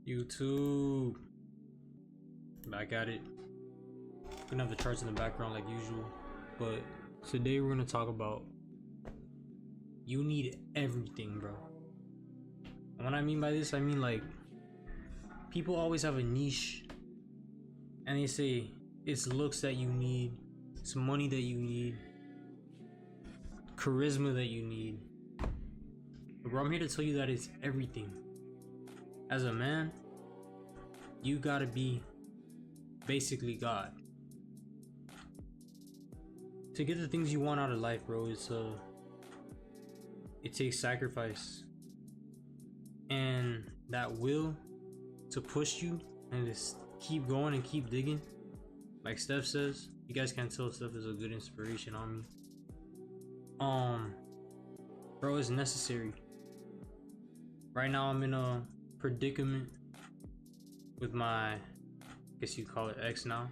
YouTube. Back at it. Gonna have the charts in the background like usual. But today we're gonna talk about you need everything, bro. And what I mean by this, I mean like people always have a niche and they say it's looks that you need, it's money that you need, charisma that you need. But bro, I'm here to tell you that it's everything. As a man, you gotta be basically God. To get the things you want out of life, bro, it takes sacrifice and that will to push you and just keep going and keep digging. Like Steph says, you guys can't tell Steph is a good inspiration on me. Bro, it's necessary. Right now I'm in a predicament with my, I guess you call it ex now.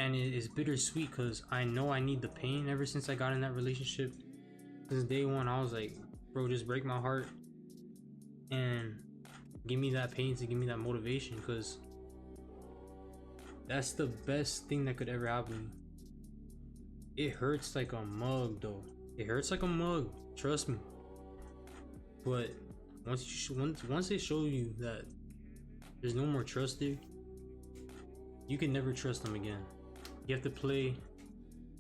And it is bittersweet because I know I need the pain. Ever since I got in that relationship, since day one, I was like, bro, just break my heart and give me that pain to give me that motivation, because that's the best thing that could ever happen to me. It hurts like a mug though. It hurts like a mug, trust me. But once they show you that there's no more trust there, you can never trust them again. You have to play.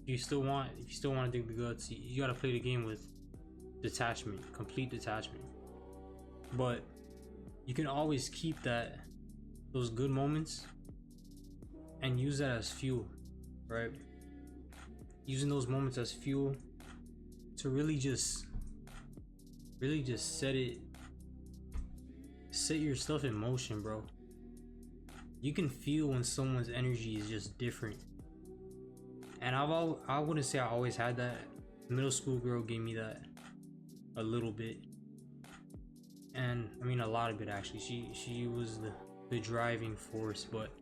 If you still want to dig the guts, you gotta play the game with detachment, complete detachment. But you can always keep those good moments and use that as fuel, right? Using those moments as fuel to really just set your stuff in motion, bro. You can feel when someone's energy is just different. And I wouldn't say I always had that. Middle school girl gave me that a little bit. And I mean a lot of it actually. She was the driving force, but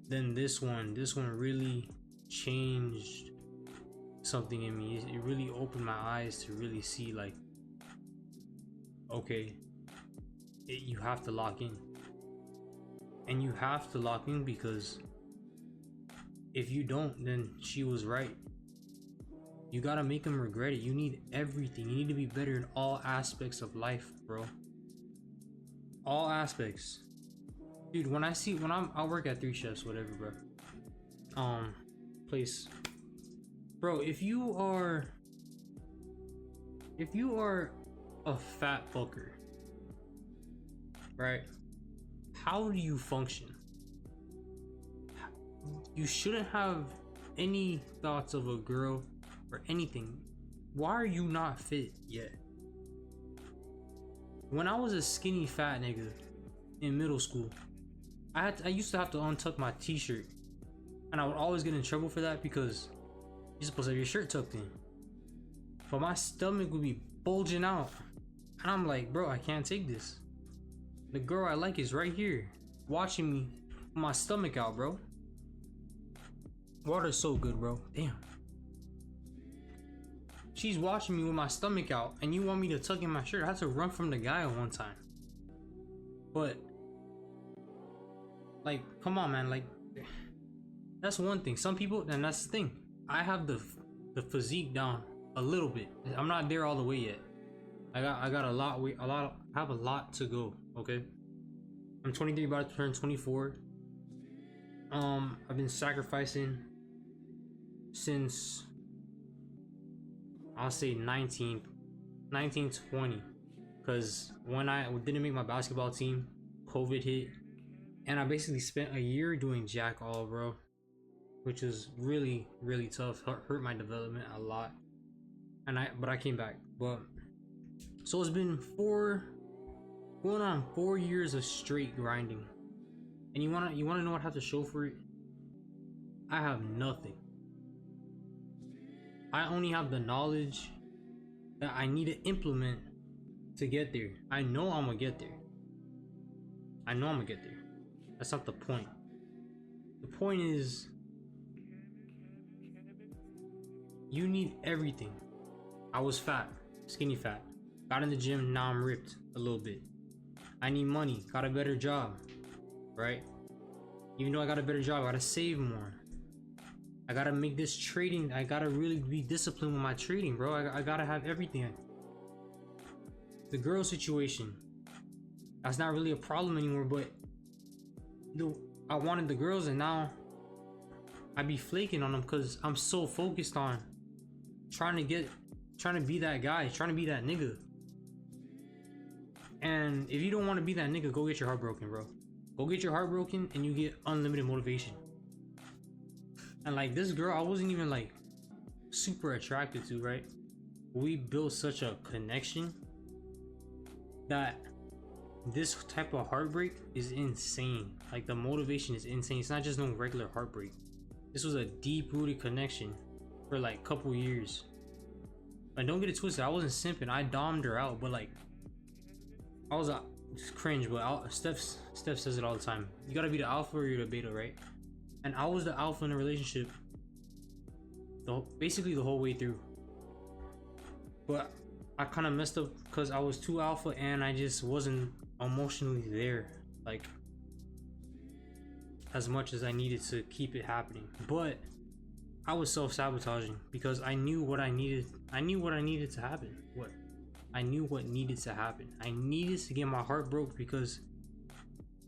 then this one really changed something in me. It really opened my eyes to really see like, okay, you have to lock in. And you have to lock in because if you don't, then she was right. You gotta make them regret it. You need everything. You need to be better in all aspects of life, bro. All aspects. Dude, I work at 3 Chefs, whatever, bro. Place. Bro, if you are a fat fucker, right? How do you function? You shouldn't have any thoughts of a girl or anything. Why are you not fit yet? When I was a skinny fat nigga in middle school, I used to have to untuck my t-shirt, and I would always get in trouble for that because you're supposed to have your shirt tucked in. But my stomach would be bulging out, and I'm like, bro, I can't take this. The girl I like is right here, watching me with my stomach out, bro. Water's so good, bro. Damn. She's watching me with my stomach out, and you want me to tuck in my shirt? I had to run from the guy one time. But like, come on, man. Like, that's one thing. Some people, and that's the thing. I have the physique down a little bit. I'm not there all the way yet. I got I have a lot to go. Okay. I'm 23, about to turn 24. I've been sacrificing since I'll say 19, 20, because when I didn't make my basketball team, COVID hit, and I basically spent a year doing jack all, bro, which is really tough. Hurt my development a lot, but I came back. But so it's been going on 4 years of straight grinding, and you wanna know what I have to show for it? I have nothing. I only have the knowledge that I need to implement to get there. I know I'm gonna get there. That's not the point. The point is, you need everything. I was fat, skinny fat. Got in the gym, now I'm ripped a little bit. I need money, got a better job, right? Even though I got a better job, I gotta save more. I gotta make this trading, I gotta really be disciplined with my trading, bro. I gotta have everything. The girl situation, that's not really a problem anymore, but I wanted the girls, and now I be flaking on them because I'm so focused on trying to be that guy, trying to be that nigga. And if you don't want to be that nigga, go get your heart broken, bro. Go get your heart broken and you get unlimited motivation. And like this girl, I wasn't even like super attracted to, right? We built such a connection that this type of heartbreak is insane. Like the motivation is insane. It's not just no regular heartbreak. This was a deep-rooted connection for like a couple years. Like, don't get it twisted, I wasn't simping. I domed her out, but like I was cringe, but Steph says it all the time. You gotta be the alpha or you're the beta, right? And I was the alpha in the relationship basically the whole way through. But I kind of messed up because I was too alpha and I just wasn't emotionally there, like as much as I needed to keep it happening. But I was self-sabotaging because I knew what I needed. I knew what needed to happen. I needed to get my heart broke because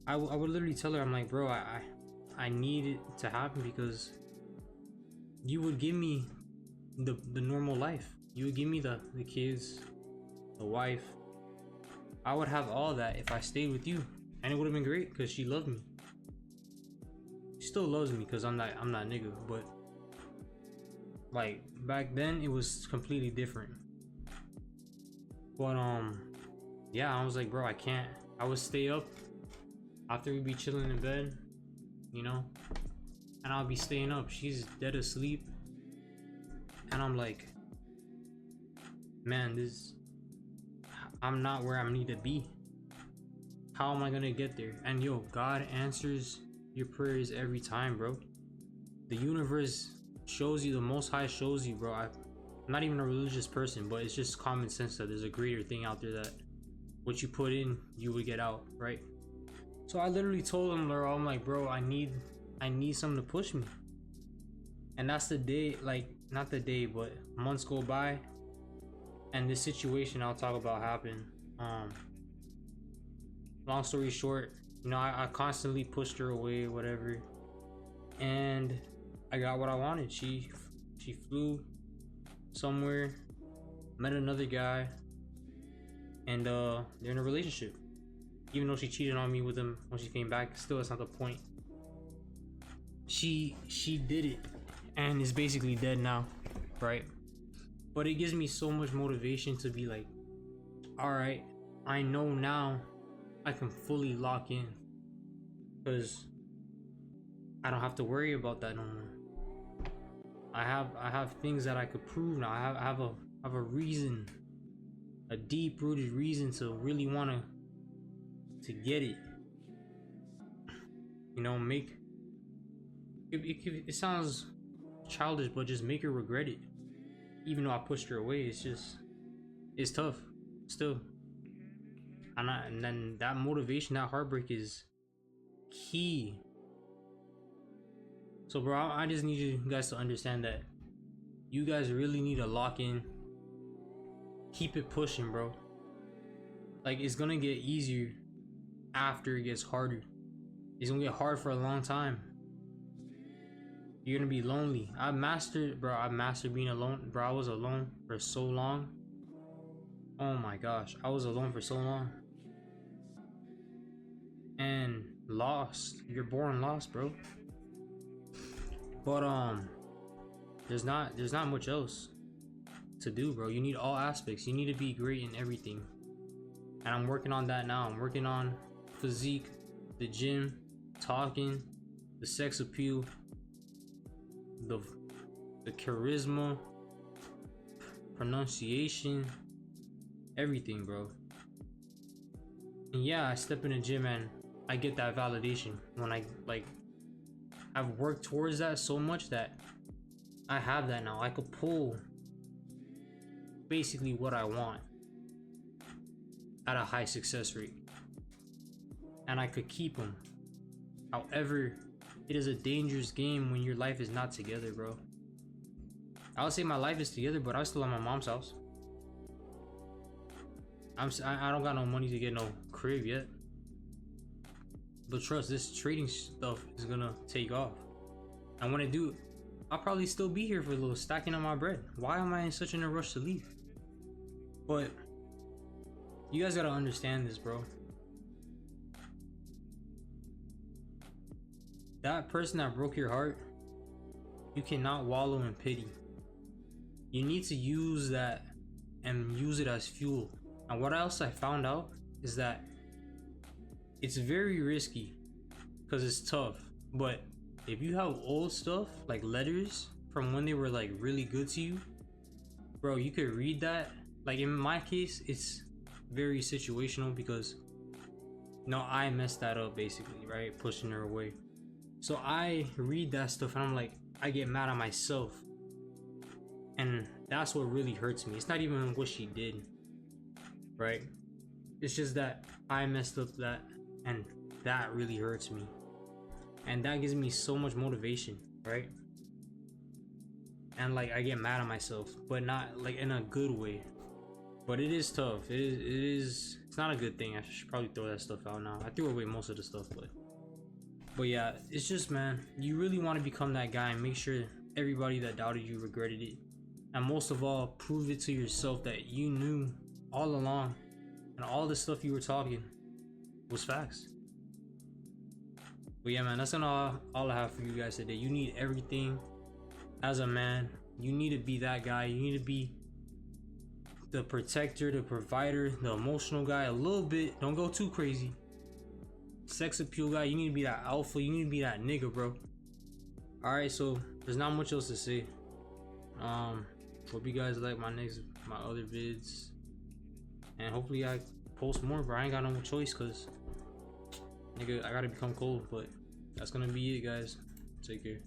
I would literally tell her, I'm like, bro, I need it to happen because you would give me the normal life. You would give me the kids, the wife. I would have all that if I stayed with you, and it would have been great because she loved me. She still loves me because I'm not nigga, but like back then it was completely different. But yeah, I was like, bro, I can't. I would stay up after we'd be chilling in bed, you know, and I'll be staying up. She's dead asleep, and I'm like, man, I'm not where I need to be. How am I gonna get there? And yo, God answers your prayers every time, bro. The universe shows you, the Most High shows you, bro. I'm not even a religious person, but it's just common sense that there's a greater thing out there, that what you put in, you would get out, right? So I literally told him, bro, I'm like, bro, I need something to push me. And that's the day, like, not the day, but months go by, and this situation I'll talk about happened. Long story short, you know, I constantly pushed her away, whatever, and I got what I wanted. She flew somewhere, met another guy, and they're in a relationship. Even though she cheated on me with him when she came back, still that's not the point. She did it and is basically dead now, right? But it gives me so much motivation to be like, all right, I know now I can fully lock in, because I don't have to worry about that no more. I have things that I could prove now. I have a reason, a deep-rooted reason to really want to get it. You know, make it sounds childish, but just make her regret it. Even though I pushed her away, it's tough still. And then that motivation, that heartbreak is key. So bro, I just need you guys to understand that you guys really need to lock in. Keep it pushing, bro. Like, it's gonna get easier after it gets harder. It's gonna get hard for a long time. You're gonna be lonely. I mastered being alone, bro. I was alone for so long. Oh my gosh, I was alone for so long. And lost. You're born lost, bro. But there's not much else to do, bro. You need all aspects. You need to be great in everything. And I'm working on that now. I'm working on physique, the gym, talking, the sex appeal, the charisma, pronunciation, everything, bro. And yeah, I step in the gym and I get that validation when I've worked towards that so much that I have that now. I could pull basically what I want. at a high success rate, and I could keep them. However, it is a dangerous game when your life is not together, bro. I would say my life is together, but I'm still at my mom's house. I don't got no money to get no crib yet. But trust, this trading stuff is gonna take off. And when I do, I'll probably still be here for a little, stacking up my bread. Why am I in such a rush to leave? But you guys gotta understand this, bro. That person that broke your heart, you cannot wallow in pity. You need to use that and use it as fuel. And what else I found out is that it's very risky because it's tough. But if you have old stuff like letters from when they were like really good to you, bro, you could read that. Like in my case, it's very situational because I messed that up basically, right? Pushing her away. So I read that stuff and I'm like, I get mad at myself. And that's what really hurts me. It's not even what she did, right? It's just that I messed up that, and that really hurts me. And that gives me so much motivation, right? And like I get mad at myself, but not like in a good way. But it is tough. It's not a good thing. I should probably throw that stuff out now. I threw away most of the stuff, but yeah, it's just, man, you really want to become that guy and make sure everybody that doubted you regretted it. And most of all, prove it to yourself that you knew all along and all the stuff you were talking was facts. But yeah, man, that's all I have for you guys today. You need everything as a man. You need to be that guy. You need to be the protector, the provider, the emotional guy a little bit. Don't go too crazy. Sex appeal guy. You need to be that alpha. You need to be that nigga, bro. Alright, so there's not much else to say. Hope you guys like my other vids, and hopefully I post more, bro. I ain't got no choice because nigga, I gotta become cold. But that's gonna be it, guys. Take care.